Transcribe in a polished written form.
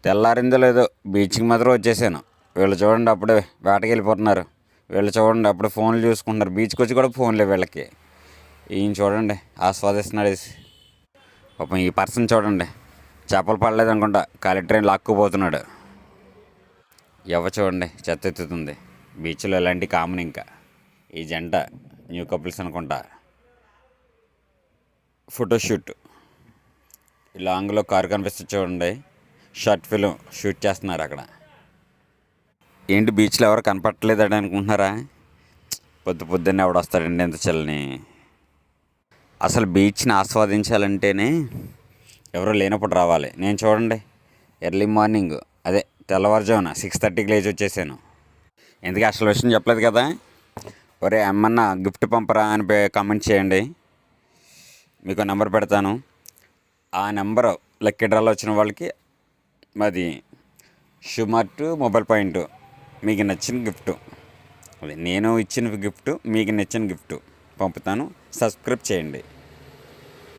తెల్లారిందో లేదో బీచ్కి మాత్రం వచ్చేసాను. వీళ్ళు చూడండి అప్పుడే వేటకి వెళ్ళిపోతున్నారు. వీళ్ళు చూడండి అప్పుడే ఫోన్లు చూసుకుంటున్నారు. బీచ్కి వచ్చి కూడా ఫోన్లే వీళ్ళకి. ఈయన చూడండి ఆస్వాదిస్తున్నాడు. పాపం ఈ పర్సన్ చూడండి చేపలు పడలేదు అనుకుంటా, ఖాళీ ట్రైన్ లాక్కుపోతున్నాడు. చూడండి చెత్త ఎత్తుతుంది. బీచ్లో ఇలాంటి కామన్. ఇంకా ఈ జంట న్యూ కపుల్స్ అనుకుంటా. ఫోటోషూట్ లాంగ్లో కారు కనిపిస్తుంది చూడండి. షార్ట్ ఫిలిం షూట్ చేస్తున్నారు అక్కడ. ఏంటి బీచ్లో ఎవరు కనపట్టలేదని అనుకుంటున్నారా? పొద్దున్నే ఎవడు వస్తాడండి ఎంత చల్లని. అసలు బీచ్ని ఆస్వాదించాలంటేనే ఎవరో లేనప్పుడు రావాలి. నేను చూడండి ఎర్లీ మార్నింగ్ అదే తెల్లవారుజామున 6:30కి లేచి వచ్చేసాను. ఎందుకు అసలు విషయం చెప్పలేదు కదా. ఒరే ఏమన్నా గిఫ్ట్ పంపరా అని కామెంట్ చేయండి. మీకు నెంబర్ పెడతాను. ఆ నెంబర్ లక్కీ డ్రాలో వచ్చిన వాళ్ళకి మాది షుమార్ట్ మొబైల్ పాయింట్ మీకు నచ్చిన గిఫ్ట్, అదే నేను ఇచ్చిన గిఫ్ట్ మీకు నచ్చిన గిఫ్ట్ పంపుతాను. సబ్స్క్రైబ్ చేయండి.